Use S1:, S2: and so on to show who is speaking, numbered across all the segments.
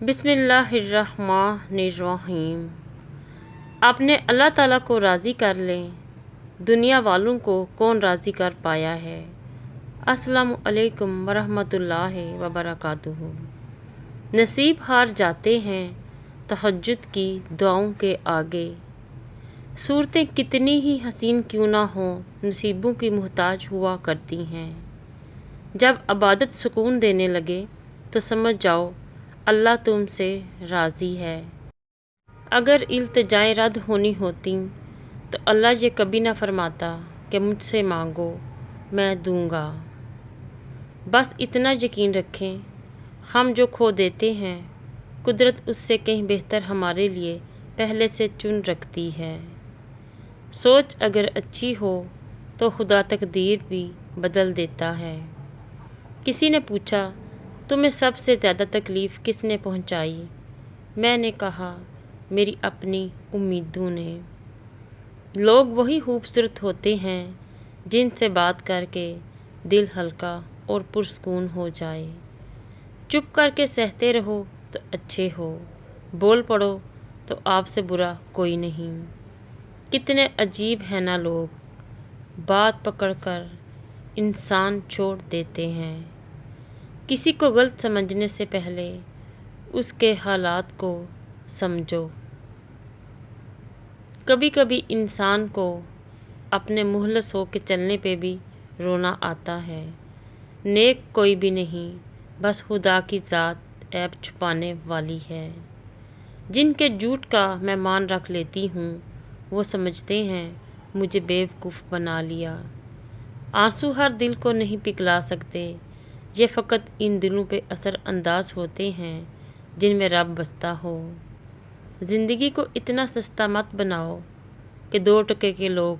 S1: بسم اللہ الرحمن الرحیم۔ اپنے اللہ تعالیٰ کو راضی کر لیں، دنیا والوں کو کون راضی کر پایا ہے۔ السلام علیکم ورحمۃ اللہ وبرکاتہ۔ نصیب ہار جاتے ہیں تہجد کی دعاؤں کے آگے، صورتیں کتنی ہی حسین کیوں نہ ہوں نصیبوں کی محتاج ہوا کرتی ہیں۔ جب عبادت سکون دینے لگے تو سمجھ جاؤ اللہ تم سے راضی ہے۔ اگر التجائیں رد ہونی ہوتیں تو اللہ یہ کبھی نہ فرماتا کہ مجھ سے مانگو میں دوں گا۔ بس اتنا یقین رکھیں، ہم جو کھو دیتے ہیں قدرت اس سے کہیں بہتر ہمارے لیے پہلے سے چن رکھتی ہے۔ سوچ اگر اچھی ہو تو خدا تقدیر بھی بدل دیتا ہے۔ کسی نے پوچھا تمہیں سب سے زیادہ تکلیف کس نے پہنچائی؟ میں نے کہا میری اپنی امیدوں نے۔ لوگ وہی خوبصورت ہوتے ہیں جن سے بات کر کے دل ہلکا اور پرسکون ہو جائے۔ چپ کر کے سہتے رہو تو اچھے ہو، بول پڑو تو آپ سے برا کوئی نہیں۔ کتنے عجیب ہیں نا لوگ، بات پکڑ کر انسان چھوڑ دیتے ہیں۔ کسی کو غلط سمجھنے سے پہلے اس کے حالات کو سمجھو۔ کبھی کبھی انسان کو اپنے مخلص ہو کے چلنے پہ بھی رونا آتا ہے۔ نیک کوئی بھی نہیں، بس خدا کی ذات عیب چھپانے والی ہے۔ جن کے جھوٹ کا میں مان رکھ لیتی ہوں وہ سمجھتے ہیں مجھے بیوقوف بنا لیا۔ آنسو ہر دل کو نہیں پگھلا سکتے، یہ فقط ان دلوں پہ اثر انداز ہوتے ہیں جن میں رب بستا ہو۔ زندگی کو اتنا سستا مت بناؤ کہ 2 ٹکے کے لوگ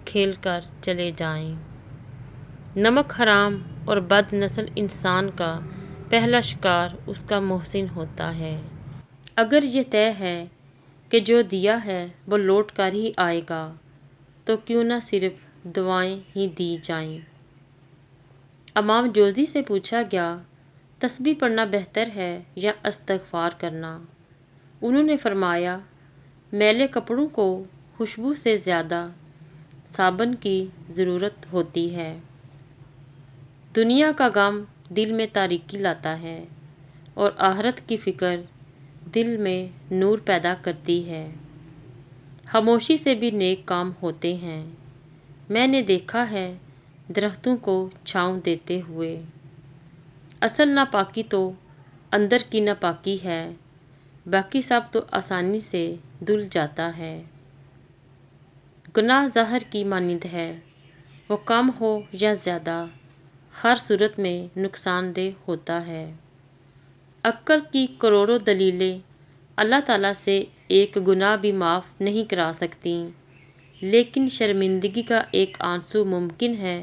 S1: کھیل کر چلے جائیں۔ نمک حرام اور بد نسل انسان کا پہلا شکار اس کا محسن ہوتا ہے۔ اگر یہ طے ہے کہ جو دیا ہے وہ لوٹ کر ہی آئے گا تو کیوں نہ صرف دعائیں ہی دی جائیں۔ امام جوزی سے پوچھا گیا تسبیح پڑھنا بہتر ہے یا استغفار کرنا؟ انہوں نے فرمایا میلے کپڑوں کو خوشبو سے زیادہ صابن کی ضرورت ہوتی ہے۔ دنیا کا غم دل میں تاریکی لاتا ہے اور آخرت کی فکر دل میں نور پیدا کرتی ہے۔ خاموشی سے بھی نیک کام ہوتے ہیں۔ میں نے دیکھا ہے درختوں کو چھاؤں دیتے ہوئے۔ اصل ناپاکی تو اندر کی ناپاکی ہے، باقی سب تو آسانی سے دھل جاتا ہے۔ گناہ زہر کی مانند ہے، وہ کم ہو یا زیادہ ہر صورت میں نقصان دہ ہوتا ہے۔ عقل کی کروڑوں دلیلیں اللہ تعالیٰ سے ایک گناہ بھی معاف نہیں کرا سکتیں، لیکن شرمندگی کا ایک آنسو ممکن ہے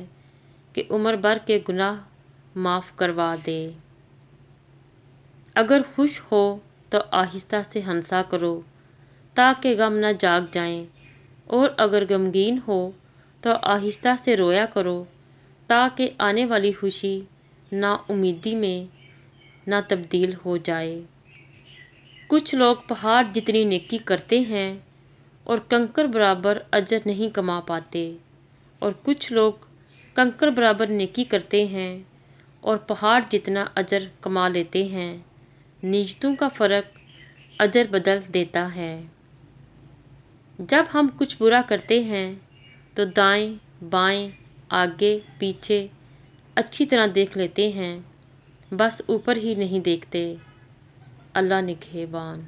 S1: کہ عمر بھر کے گناہ معاف کروا دے۔ اگر خوش ہو تو آہستہ سے ہنسا کرو تاکہ غم نہ جاگ جائیں، اور اگر غمگین ہو تو آہستہ سے رویا کرو تاکہ آنے والی خوشی نا امیدی میں نہ تبدیل ہو جائے۔ کچھ لوگ پہاڑ جتنی نیکی کرتے ہیں اور کنکر برابر اجر نہیں کما پاتے، اور کچھ لوگ کنکر برابر نیکی کرتے ہیں اور پہاڑ جتنا اجر کما لیتے ہیں۔ نیتوں کا فرق اجر بدل دیتا ہے۔ جب ہم کچھ برا کرتے ہیں تو دائیں بائیں آگے پیچھے اچھی طرح دیکھ لیتے ہیں، بس اوپر ہی نہیں دیکھتے۔ اللہ نگہبان۔